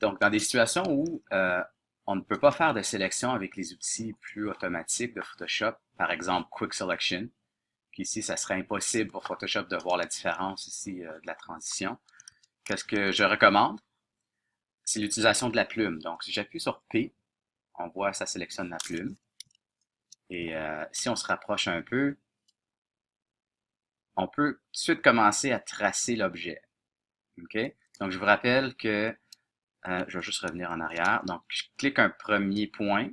Donc, dans des situations où on ne peut pas faire de sélection avec les outils plus automatiques de Photoshop, par exemple Quick Selection, qu'ici, ça serait impossible pour Photoshop de voir la différence ici de la transition. Qu'est-ce que je recommande? C'est l'utilisation de la plume. Donc, si j'appuie sur P, on voit ça sélectionne la plume. Et si on se rapproche un peu, on peut tout de suite commencer à tracer l'objet. OK? Donc, je vous rappelle que je vais juste revenir en arrière. Donc, je clique un premier point.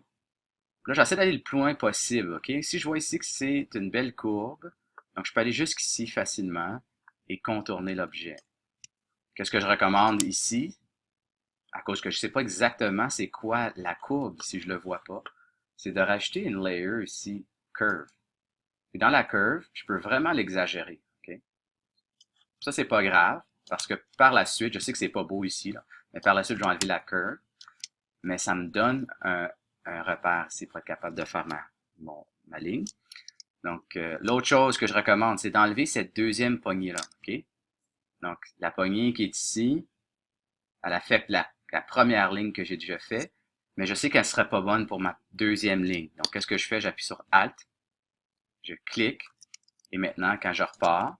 Là, j'essaie d'aller le plus loin possible. OK? Si je vois ici que c'est une belle courbe, donc je peux aller jusqu'ici facilement et contourner l'objet. Qu'est-ce que je recommande ici? À cause que je ne sais pas exactement c'est quoi la courbe si je ne le vois pas, c'est de rajouter une layer ici, curve. Et dans la curve, je peux vraiment l'exagérer. Okay? Ça, c'est pas grave, parce que par la suite, je sais que c'est pas beau ici, là, mais par la suite, je vais enlever la curve, mais ça me donne un repère ici pour être capable de faire ma ligne. Donc, l'autre chose que je recommande, c'est d'enlever cette deuxième poignée-là. Okay? Donc, la poignée qui est ici, elle affecte la première ligne que j'ai déjà fait, mais je sais qu'elle ne serait pas bonne pour ma deuxième ligne. Donc, qu'est-ce que je fais? J'appuie sur Alt, je clique, et maintenant, quand je repars,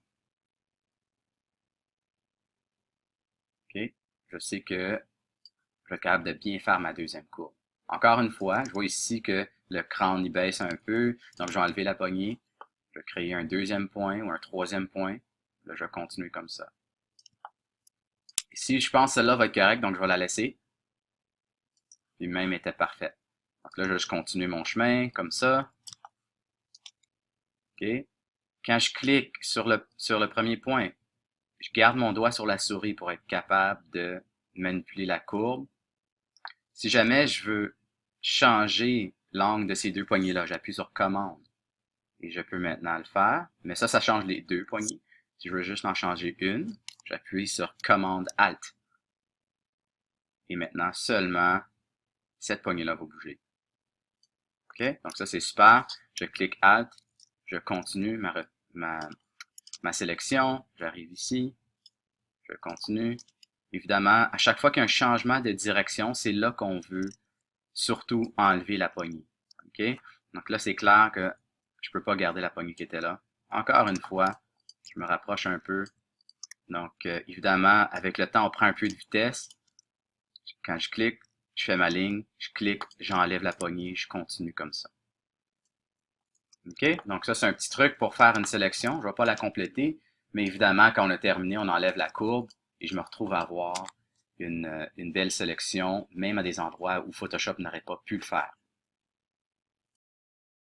okay, je sais que je suis capable de bien faire ma deuxième courbe. Encore une fois, je vois ici que le crâne y baisse un peu, donc je vais enlever la poignée, je vais créer un deuxième point ou un troisième point, là, je vais continuer comme ça. Ici, je pense que celle-là va être correcte, donc je vais la laisser. Puis même était parfaite. Donc là, je vais juste continuer mon chemin, comme ça. OK? Quand je clique sur le premier point, je garde mon doigt sur la souris pour être capable de manipuler la courbe. Si jamais je veux changer l'angle de ces deux poignées-là, j'appuie sur commande et je peux maintenant le faire. Mais ça change les deux poignées. Si je veux juste en changer une, j'appuie sur commande Alt. Et maintenant, seulement cette poignée-là va bouger. OK? Donc ça, c'est super. Je clique Alt, je continue ma sélection, j'arrive ici, je continue. Évidemment, à chaque fois qu'il y a un changement de direction, c'est là qu'on veut surtout enlever la poignée. OK? Donc là, c'est clair que je ne peux pas garder la poignée qui était là. Encore une fois, je me rapproche un peu. Donc, évidemment, avec le temps, on prend un peu de vitesse. Quand je clique, je fais ma ligne, je clique, j'enlève la poignée, je continue comme ça. OK? Donc ça, c'est un petit truc pour faire une sélection. Je ne vais pas la compléter, mais évidemment, quand on a terminé, on enlève la courbe et je me retrouve à avoir une belle sélection, même à des endroits où Photoshop n'aurait pas pu le faire.